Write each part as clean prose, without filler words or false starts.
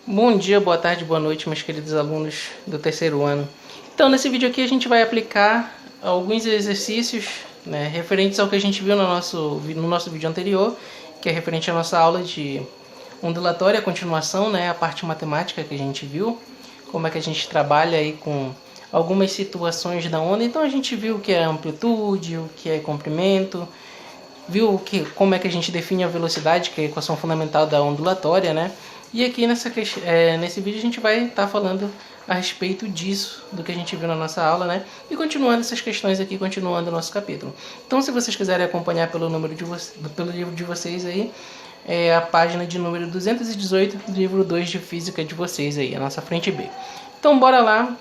Bom dia, boa tarde, boa noite, meus queridos alunos do terceiro ano. Então, nesse vídeo aqui a gente vai aplicar alguns exercícios, referentes ao que a gente viu no nosso vídeo anterior, que é referente à nossa aula de ondulatória, a continuação, a parte matemática que a gente viu, como é que a gente trabalha aí com algumas situações da onda. Então a gente viu o que é amplitude, o que é comprimento, viu como é que a gente define a velocidade, que é a equação fundamental da ondulatória, E aqui nesse vídeo a gente vai estar falando a respeito disso, do que a gente viu na nossa aula, E continuando essas questões aqui, continuando o nosso capítulo. Então, se vocês quiserem acompanhar pelo livro de vocês aí, é a página de número 218 do livro 2 de Física de vocês aí, a nossa frente B. Então, bora lá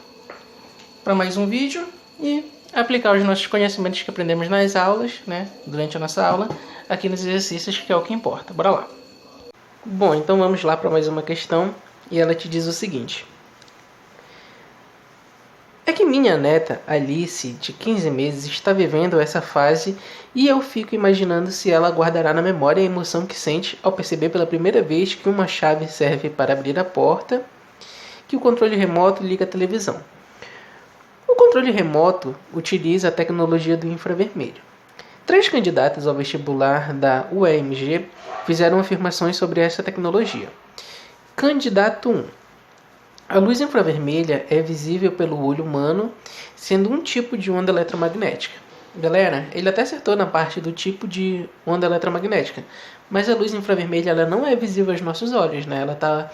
para mais um vídeo e aplicar os nossos conhecimentos que aprendemos nas aulas, durante a nossa aula, aqui nos exercícios, que é o que importa. Bora lá. Bom, então vamos lá para mais uma questão, e ela te diz o seguinte: é que minha neta, Alice, de 15 meses, está vivendo essa fase e eu fico imaginando se ela guardará na memória a emoção que sente ao perceber pela primeira vez que uma chave serve para abrir a porta, que o controle remoto liga a televisão. O controle remoto utiliza a tecnologia do infravermelho. 3 candidatos ao vestibular da UEMG fizeram afirmações sobre essa tecnologia. Candidato 1. A luz infravermelha é visível pelo olho humano, sendo um tipo de onda eletromagnética. Galera, ele até acertou na parte do tipo de onda eletromagnética, mas a luz infravermelha ela não é visível aos nossos olhos, Ela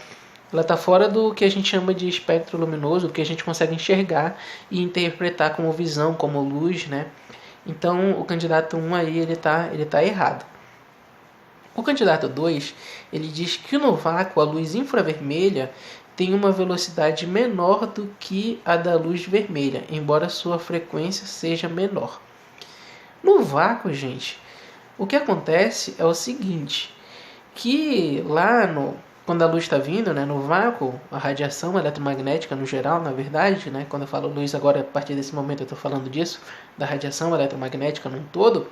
está fora do que a gente chama de espectro luminoso, que a gente consegue enxergar e interpretar como visão, como luz, Então, o candidato 1 aí, ele tá errado. O candidato 2, ele diz que no vácuo a luz infravermelha tem uma velocidade menor do que a da luz vermelha, embora sua frequência seja menor. No vácuo, gente, o que acontece é o seguinte, que quando a luz está vindo, no vácuo, a radiação eletromagnética no geral, na verdade, quando eu falo luz agora, a partir desse momento eu estou falando disso, da radiação eletromagnética num todo,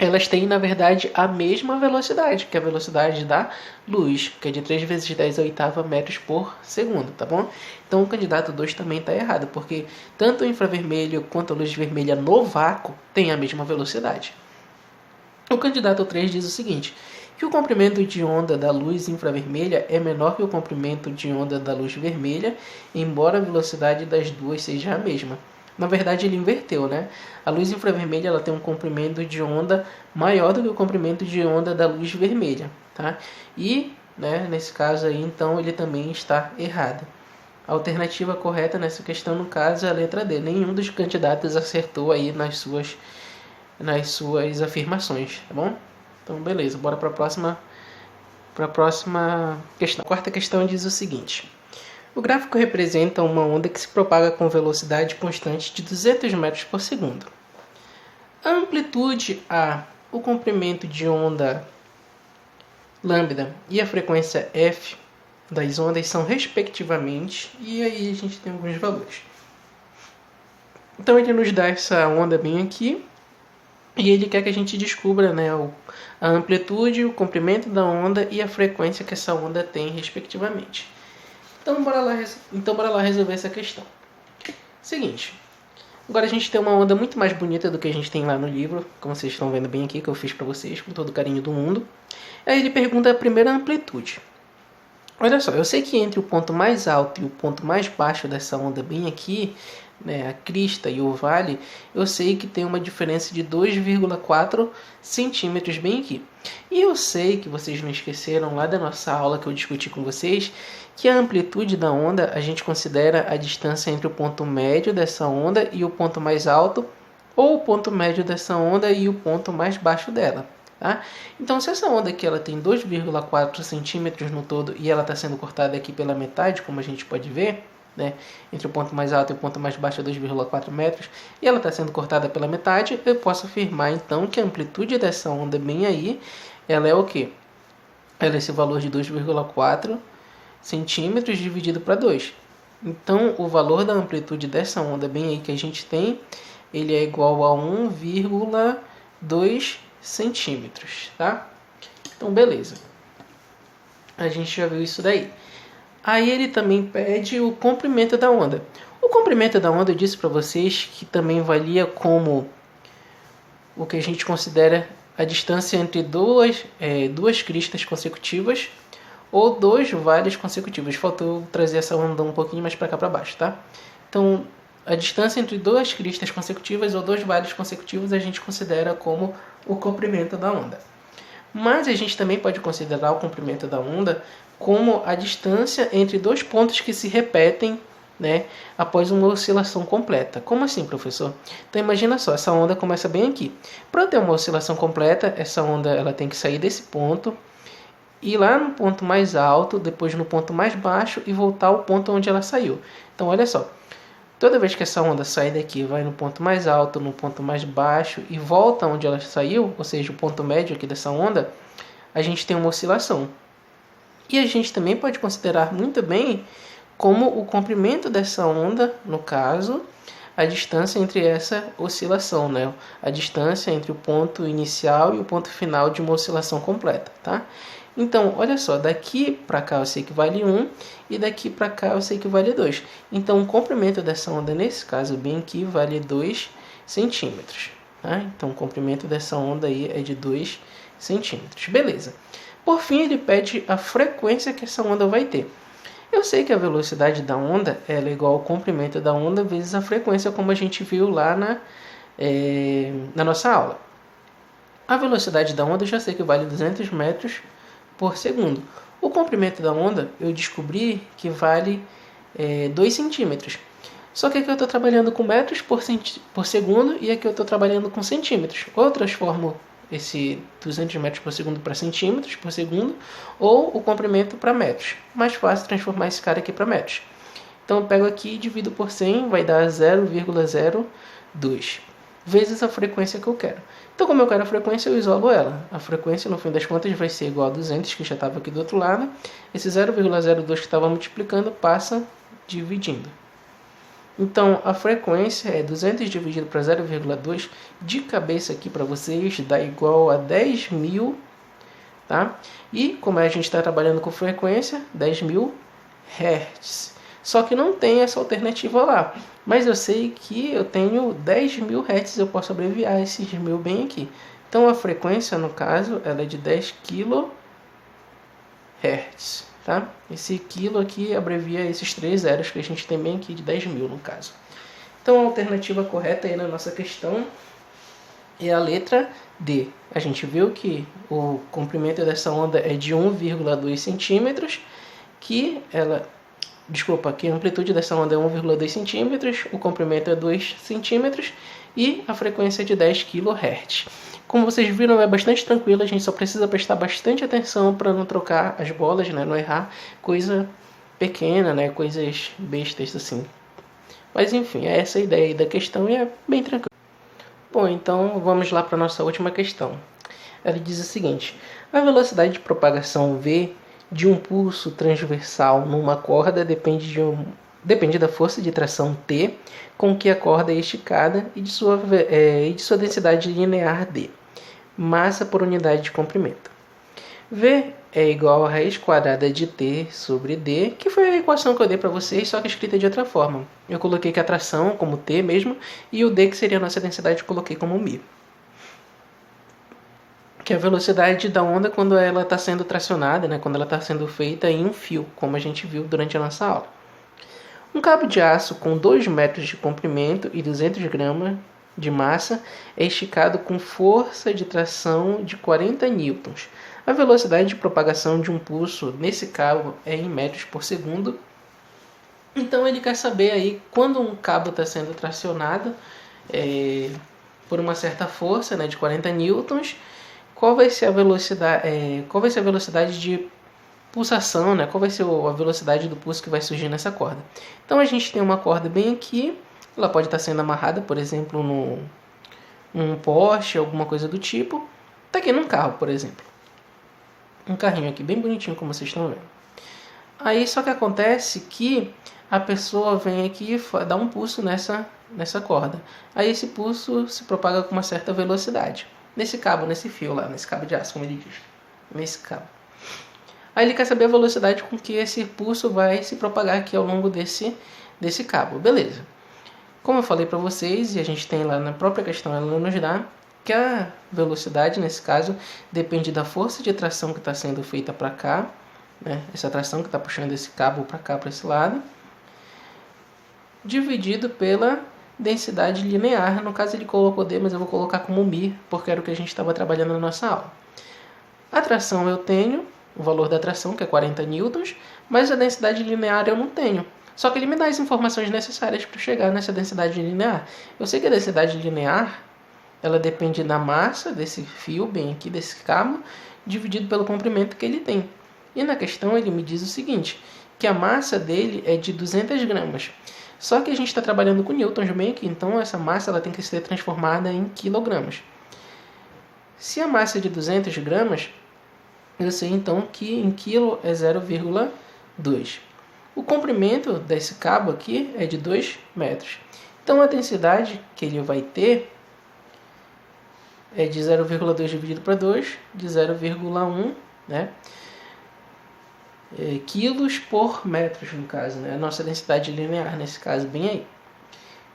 elas têm, na verdade, a mesma velocidade, que é a velocidade da luz, que é de 3 vezes 10 a oitava metros por segundo, tá bom? Então o candidato 2 também está errado, porque tanto o infravermelho quanto a luz vermelha no vácuo têm a mesma velocidade. O candidato 3 diz o seguinte, que o comprimento de onda da luz infravermelha é menor que o comprimento de onda da luz vermelha, embora a velocidade das duas seja a mesma. Na verdade, ele inverteu, A luz infravermelha ela tem um comprimento de onda maior do que o comprimento de onda da luz vermelha, tá? E, nesse caso aí, então, ele também está errado. A alternativa correta nessa questão, no caso, é a letra D. Nenhum dos candidatos acertou aí nas suas afirmações, tá bom? Então, beleza, bora para a próxima questão. A quarta questão diz o seguinte: o gráfico representa uma onda que se propaga com velocidade constante de 200 metros por segundo. A amplitude A, o comprimento de onda lambda e a frequência f das ondas são respectivamente, e aí a gente tem alguns valores. Então ele nos dá essa onda bem aqui, e ele quer que a gente descubra a amplitude, o comprimento da onda e a frequência que essa onda tem, respectivamente. Então, bora lá resolver essa questão. Seguinte, agora a gente tem uma onda muito mais bonita do que a gente tem lá no livro, como vocês estão vendo bem aqui, que eu fiz para vocês, com todo o carinho do mundo. Aí ele pergunta a primeira amplitude. Olha só, eu sei que entre o ponto mais alto e o ponto mais baixo dessa onda bem aqui, a crista e o vale, eu sei que tem uma diferença de 2,4 centímetros bem aqui. E eu sei que vocês não esqueceram lá da nossa aula que eu discuti com vocês, que a amplitude da onda a gente considera a distância entre o ponto médio dessa onda e o ponto mais alto, ou o ponto médio dessa onda e o ponto mais baixo dela. Tá? Então, se essa onda aqui ela tem 2,4 centímetros no todo e ela está sendo cortada aqui pela metade, como a gente pode ver, entre o ponto mais alto e o ponto mais baixo é 2,4 metros, e ela está sendo cortada pela metade, eu posso afirmar então que a amplitude dessa onda bem aí, ela é o quê? Ela é esse valor de 2,4 centímetros dividido para 2. Então, o valor da amplitude dessa onda bem aí que a gente tem, ele é igual a 1,2 centímetros, tá? Então, beleza. A gente já viu isso daí. Aí ele também pede o comprimento da onda. O comprimento da onda eu disse para vocês que também valia como o que a gente considera a distância entre duas cristas consecutivas ou dois vales consecutivos. Faltou trazer essa onda um pouquinho mais para cá para baixo, tá? Então, a distância entre duas cristas consecutivas ou dois vales consecutivos a gente considera como o comprimento da onda. Mas a gente também pode considerar o comprimento da onda como a distância entre dois pontos que se repetem, né, após uma oscilação completa. Como assim, professor? Então imagina só, essa onda começa bem aqui. Para ter uma oscilação completa, essa onda ela tem que sair desse ponto, ir lá no ponto mais alto, depois no ponto mais baixo e voltar ao ponto onde ela saiu. Então olha só, toda vez que essa onda sai daqui, vai no ponto mais alto, no ponto mais baixo e volta onde ela saiu, ou seja, o ponto médio aqui dessa onda, a gente tem uma oscilação. E a gente também pode considerar muito bem como o comprimento dessa onda, no caso, a distância entre essa oscilação, né? A distância entre o ponto inicial e o ponto final de uma oscilação completa, tá? Então, olha só, daqui para cá eu sei que vale 1 e daqui para cá eu sei que vale 2. Então, o comprimento dessa onda, nesse caso bem aqui, vale 2 centímetros. Tá? Então, o comprimento dessa onda aí é de 2 centímetros. Beleza. Por fim, ele pede a frequência que essa onda vai ter. Eu sei que a velocidade da onda ela é igual ao comprimento da onda vezes a frequência, como a gente viu lá na nossa aula. A velocidade da onda eu já sei que vale 200 metros por segundo. O comprimento da onda eu descobri que vale 2 centímetros. Só que aqui eu estou trabalhando com metros por segundo e aqui eu estou trabalhando com centímetros. Ou eu transformo esse 200 metros por segundo para centímetros por segundo, ou o comprimento para metros. Mais fácil transformar esse cara aqui para metros. Então eu pego aqui e divido por 100, vai dar 0,02 vezes a frequência que eu quero. Então, como eu quero a frequência, eu isolo ela. A frequência, no fim das contas, vai ser igual a 200, que já estava aqui do outro lado. Esse 0,02 que estava multiplicando passa dividindo. Então, a frequência é 200 dividido para 0,2. De cabeça aqui para vocês, dá igual a 10.000. Tá? E, como a gente está trabalhando com frequência, 10.000 Hz. Só que não tem essa alternativa lá. Mas eu sei que eu tenho 10.000 Hz, eu posso abreviar esses mil bem aqui. Então a frequência, no caso, ela é de 10 kHz. Tá? Esse quilo aqui abrevia esses 3 zeros que a gente tem bem aqui, de 10.000 no caso. Então a alternativa correta aí na nossa questão é a letra D. A gente viu que o comprimento dessa onda é de 1,2 centímetros, que a amplitude dessa onda é 1,2 centímetros, o comprimento é 2 centímetros e a frequência é de 10 kHz. Como vocês viram, é bastante tranquilo, a gente só precisa prestar bastante atenção para não trocar as bolas, né? Não errar coisa pequena, né? Coisas bestas assim. Mas enfim, é essa a ideia aí da questão e é bem tranquilo. Bom, então vamos lá para a nossa última questão. Ela diz o seguinte: a velocidade de propagação V de um pulso transversal numa corda depende da força de tração T com que a corda é esticada e de sua densidade linear D, massa por unidade de comprimento. V é igual a raiz quadrada de T sobre D, que foi a equação que eu dei para vocês, só que escrita de outra forma. Eu coloquei que a tração como T mesmo, e o D, que seria a nossa densidade, eu coloquei como μ. Que é a velocidade da onda quando ela está sendo tracionada, né? Quando ela está sendo feita em um fio, como a gente viu durante a nossa aula. Um cabo de aço com 2 metros de comprimento e 200 gramas de massa é esticado com força de tração de 40 newtons. A velocidade de propagação de um pulso nesse cabo é em metros por segundo. Então ele quer saber aí quando um cabo está sendo tracionado por uma certa força, né, de 40 newtons, qual vai ser a velocidade de pulsação, né? Qual vai ser a velocidade do pulso que vai surgir nessa corda. Então a gente tem uma corda bem aqui, ela pode estar sendo amarrada, por exemplo, num poste, alguma coisa do tipo. Está aqui num carro, por exemplo. Um carrinho aqui, bem bonitinho, como vocês estão vendo. Aí só que acontece que a pessoa vem aqui e dá um pulso nessa corda. Aí esse pulso se propaga com uma certa velocidade. Nesse cabo, nesse fio lá, nesse cabo de aço, como ele diz. Nesse cabo. Aí ele quer saber a velocidade com que esse pulso vai se propagar aqui ao longo desse cabo. Beleza. Como eu falei para vocês, e a gente tem lá na própria questão, ela nos dá que a velocidade, nesse caso, depende da força de tração que está sendo feita para cá, né? Essa tração que está puxando esse cabo para cá, para esse lado, dividido pela densidade linear. No caso ele colocou D, mas eu vou colocar como μ, porque era o que a gente estava trabalhando na nossa aula. A tração eu tenho, o valor da tração, que é 40 newtons, mas a densidade linear eu não tenho. Só que ele me dá as informações necessárias para chegar nessa densidade linear. Eu sei que a densidade linear, ela depende da massa desse fio, bem aqui, desse cabo, dividido pelo comprimento que ele tem. E na questão ele me diz o seguinte, que a massa dele é de 200 gramas. Só que a gente está trabalhando com newtons bem aqui, então essa massa ela tem que ser transformada em quilogramas. Se a massa é de 200 gramas, eu sei então que em quilo é 0,2. O comprimento desse cabo aqui é de 2 metros. Então a densidade que ele vai ter é de 0,2 dividido para 2, de 0,1, né? Quilos por metros, no caso, né? A nossa densidade linear, nesse caso, bem aí.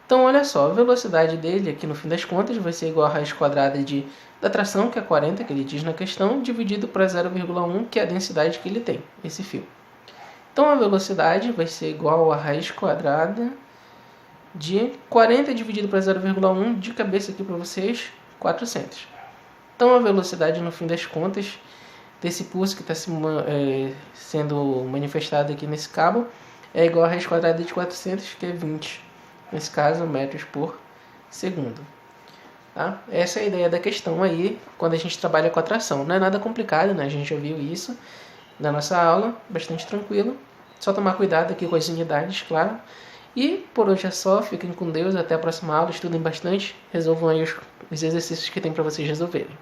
Então, olha só, a velocidade dele, aqui no fim das contas, vai ser igual a raiz quadrada da tração, que é 40, que ele diz na questão, dividido para 0,1, que é a densidade que ele tem, esse fio. Então, a velocidade vai ser igual a raiz quadrada de 40 dividido para 0,1, de cabeça aqui para vocês, 400. Então, a velocidade, no fim das contas, desse pulso que está sendo manifestado aqui nesse cabo é igual a raiz quadrada de 400, que é 20, nesse caso, metros por segundo. Tá? Essa é a ideia da questão aí, quando a gente trabalha com a tração. Não é nada complicado, né? A gente já viu isso na nossa aula, bastante tranquilo. Só tomar cuidado aqui com as unidades, claro. E por hoje é só, fiquem com Deus, até a próxima aula, estudem bastante, resolvam aí os exercícios que tem para vocês resolverem.